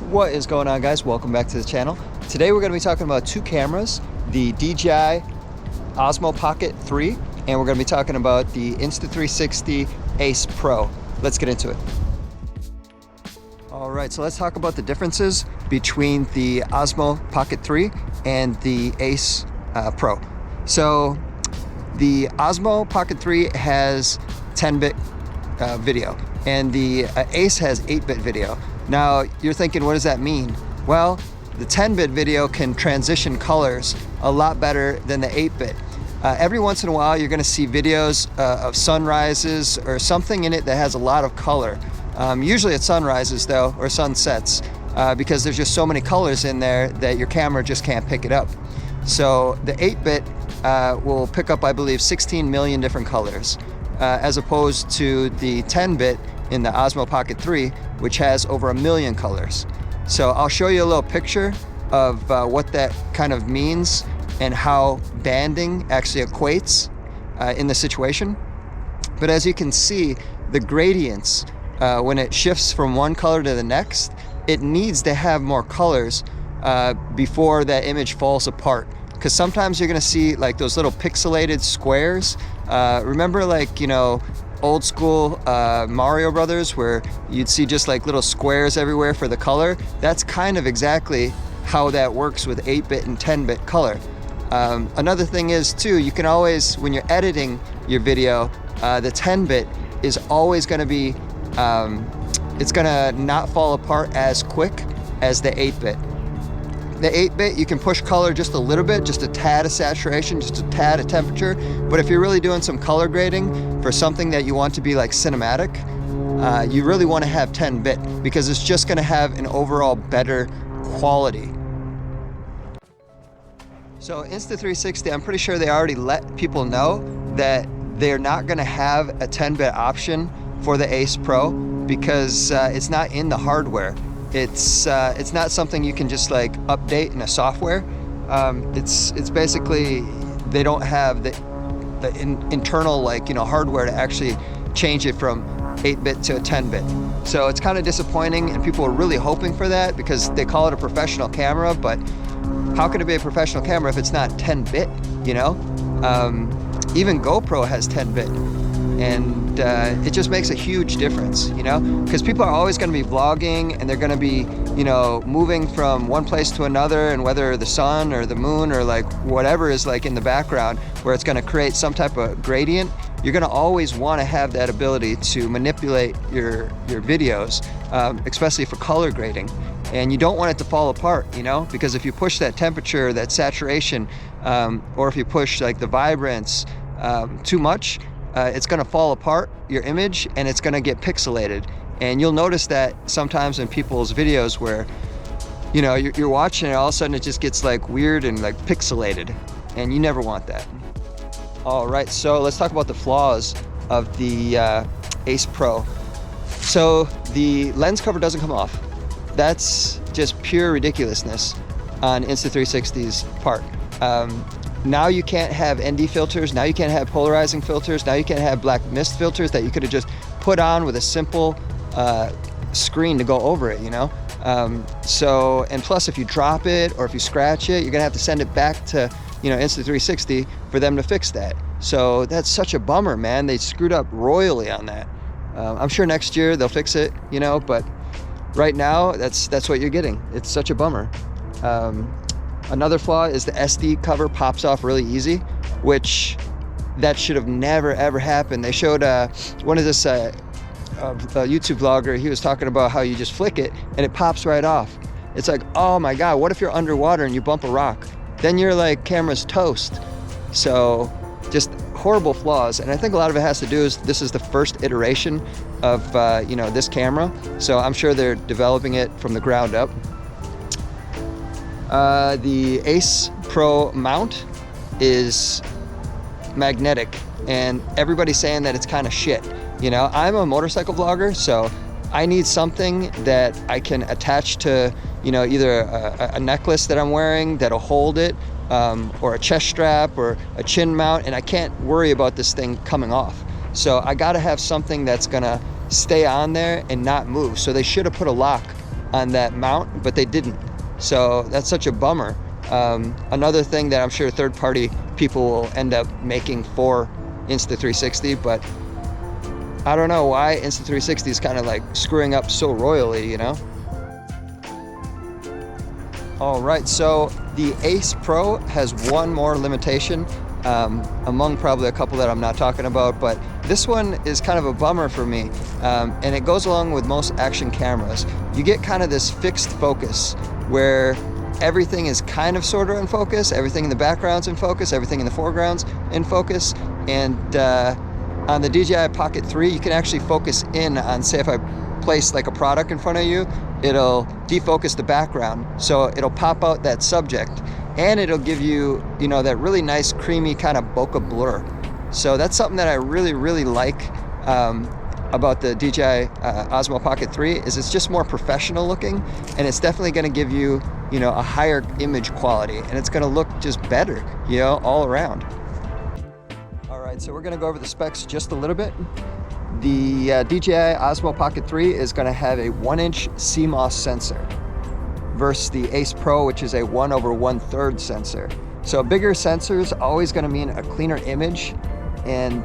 What is going on, guys? Welcome back to the channel. Today we're going to be talking about two cameras, the DJI Osmo Pocket 3, and we're going to be talking about the Insta360 Ace Pro. Let's get into it. All right, so let's talk about the differences between the Osmo Pocket 3 and the Ace Pro. So the Osmo Pocket 3 has 10-bit video, and the Ace has 8-bit video. Now, you're thinking, what does that mean? Well, the 10-bit video can transition colors a lot better than the 8-bit. Every once in a while, you're gonna see videos of sunrises or something in it that has a lot of color. Usually it's sunrises though, or sunsets, because there's just so many colors in there that your camera just can't pick it up. So the 8-bit will pick up, I believe, 16 million different colors, as opposed to the 10-bit in the Osmo Pocket 3, which has over 1 million colors. So I'll show you a little picture of what that kind of means and how banding actually equates in the situation. But as you can see, the gradients, when it shifts from one color to the next, it needs to have more colors before that image falls apart. Because sometimes you're gonna see like those little pixelated squares. Remember, like, you know, old school Mario Brothers, where you'd see just like little squares everywhere for the color? That's kind of exactly how that works with 8-bit and 10-bit color. Another thing is too, you can always, when you're editing your video, the 10-bit is always going to be, it's going to not fall apart as quick as the 8-bit. The 8-bit, you can push color just a little bit, just a tad of saturation, just a tad of temperature. But if you're really doing some color grading for something that you want to be like cinematic, you really want to have 10-bit, because it's just going to have an overall better quality. So Insta360, I'm pretty sure they already let people know that they're not going to have a 10-bit option for the Ace Pro, because it's not in the hardware. It's not something you can just like update in a software. It's basically, they don't have the internal, like, you know, hardware to actually change it from 8-bit to a 10-bit. So it's kind of disappointing, and people are really hoping for that because they call it a professional camera, but how can it be a professional camera if it's not 10-bit, you know? Even GoPro has 10-bit. And it just makes a huge difference, you know, because people are always going to be vlogging, and they're going to be, you know, moving from one place to another, and whether the sun or the moon or like whatever is like in the background where it's going to create some type of gradient, you're going to always want to have that ability to manipulate your videos, especially for color grading. And you don't want it to fall apart, you know, because if you push that temperature, that saturation, or if you push like the vibrance too much, it's going to fall apart, your image, and it's going to get pixelated. And you'll notice that sometimes in people's videos where, you know, you're watching it, all of a sudden it just gets like weird and like pixelated, and you never want that. All right, so let's talk about the flaws of the Ace Pro. So the lens cover doesn't come off. That's just pure ridiculousness on Insta360's part. Now you can't have ND filters, now you can't have polarizing filters, now you can't have black mist filters that you could have just put on with a simple screen to go over it, you know? So, and plus if you drop it or if you scratch it, you're gonna have to send it back to, you know, Insta360 for them to fix that. So that's such a bummer, man. They screwed up royally on that. I'm sure next year they'll fix it, you know, but right now that's what you're getting. It's such a bummer. Another flaw is the SD cover pops off really easy, which that should have never ever happened. They showed one of this a YouTube vlogger, he was talking about how you just flick it and it pops right off. It's like, oh my God, what if you're underwater and you bump a rock? Then you're like, camera's toast. So just horrible flaws. And I think a lot of it has to do is this is the first iteration of you know, this camera. So I'm sure they're developing it from the ground up. The Ace Pro mount is magnetic, and everybody's saying that it's kind of shit. You know, I'm a motorcycle vlogger, so I need something that I can attach to, you know, either a necklace that I'm wearing that'll hold it, or a chest strap or a chin mount, and I can't worry about this thing coming off. So I gotta have something that's gonna stay on there and not move. So they should have put a lock on that mount, but they didn't. So that's such a bummer. Another thing that I'm sure third-party people will end up making for Insta360, but I don't know why Insta360 is kind of like screwing up so royally, you know? All right, so the Ace Pro has one more limitation, among probably a couple that I'm not talking about, but this one is kind of a bummer for me, and it goes along with most action cameras. You get kind of this fixed focus where everything is kind of sort of in focus, everything in the background's in focus, everything in the foreground's in focus, and on the DJI Pocket 3, you can actually focus in on, say if I place like a product in front of you, it'll defocus the background, so it'll pop out that subject, and it'll give you, you know, that really nice creamy kind of bokeh blur. So that's something that I really like about the DJI Osmo Pocket 3, is it's just more professional looking, and it's definitely going to give you, you know, a higher image quality, and it's going to look just better, you know, all around. All right, so we're going to go over the specs just a little bit. The DJI Osmo Pocket 3 is going to have a 1-inch CMOS sensor versus the Ace Pro, which is a 1/1/3 sensor. So a bigger sensor is always going to mean a cleaner image, and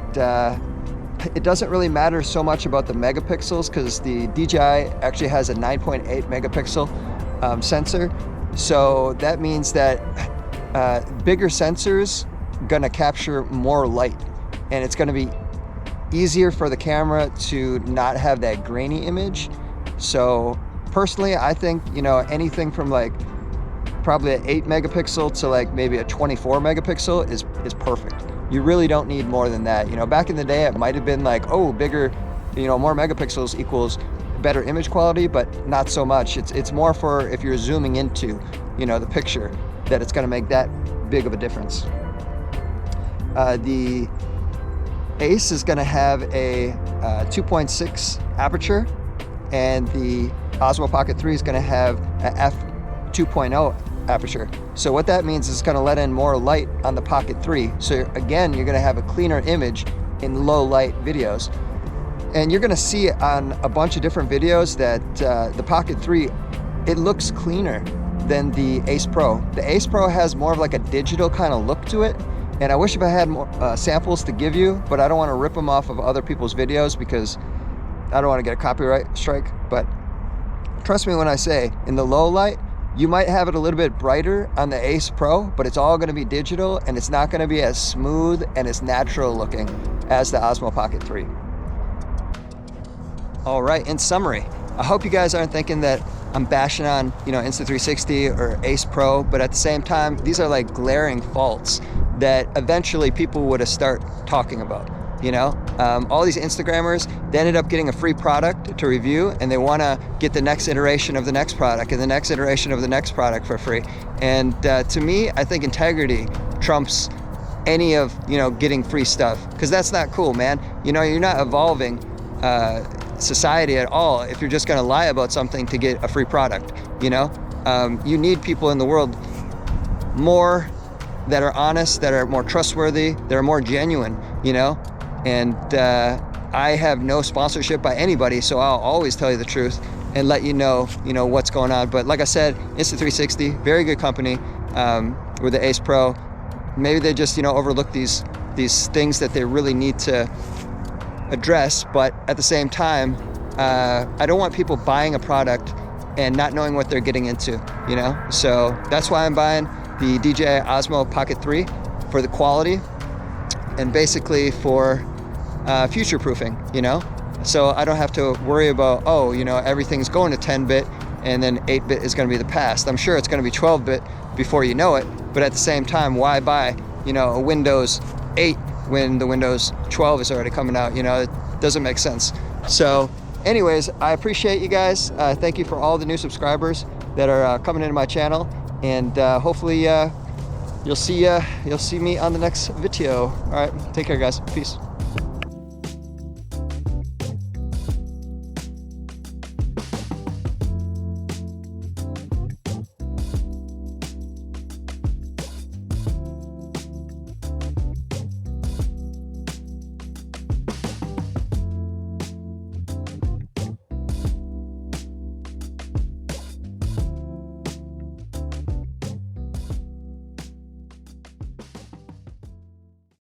it doesn't really matter so much about the megapixels, because the DJI actually has a 9.8 megapixel sensor. So that means that bigger sensors gonna capture more light, and it's gonna be easier for the camera to not have that grainy image. So personally, I think, you know, anything from like probably an 8 megapixel to like maybe a 24 megapixel is perfect. You really don't need more than that. You know, back in the day, it might have been like, oh, bigger, you know, more megapixels equals better image quality, but not so much. It's more for if you're zooming into, you know, the picture, that it's gonna make that big of a difference. The Ace is gonna have a 2.6 aperture, and the Osmo Pocket 3 is gonna have a f2.0 aperture. So what that means is it's going to let in more light on the Pocket 3. So again, you're going to have a cleaner image in low light videos. And you're going to see on a bunch of different videos that the Pocket 3, it looks cleaner than the Ace Pro. The Ace Pro has more of like a digital kind of look to it. And I wish if I had more samples to give you, but I don't want to rip them off of other people's videos because I don't want to get a copyright strike. But trust me when I say, in the low light, you might have it a little bit brighter on the Ace Pro, but it's all going to be digital, and it's not going to be as smooth and as natural looking as the Osmo Pocket 3. All right, in summary, I hope you guys aren't thinking that I'm bashing on, you know, Insta360 or Ace Pro, but at the same time, these are like glaring faults that eventually people would have start talking about. You know, all these Instagrammers, they ended up getting a free product to review, and they want to get the next iteration of the next product and the next iteration of the next product for free. And to me, I think integrity trumps any of, you know, getting free stuff, because that's not cool, man. You know, you're not evolving society at all if you're just going to lie about something to get a free product. You know, you need people in the world more that are honest, that are more trustworthy, that are more genuine, you know. And I have no sponsorship by anybody, so I'll always tell you the truth and let you know what's going on. But like I said, Insta360, very good company with the Ace Pro. Maybe they just, you know, overlook these things that they really need to address. But at the same time, I don't want people buying a product and not knowing what they're getting into, you know. So that's why I'm buying the DJI Osmo Pocket 3, for the quality and basically for future-proofing, you know? So I don't have to worry about, oh, you know, everything's going to 10-bit and then 8-bit is going to be the past. I'm sure it's going to be 12-bit before you know it, but at the same time, why buy, you know, a Windows 8 when the Windows 12 is already coming out? You know, it doesn't make sense. So anyways, I appreciate you guys. Thank you for all the new subscribers that are coming into my channel, and hopefully you'll see me on the next video. All right, take care, guys. Peace.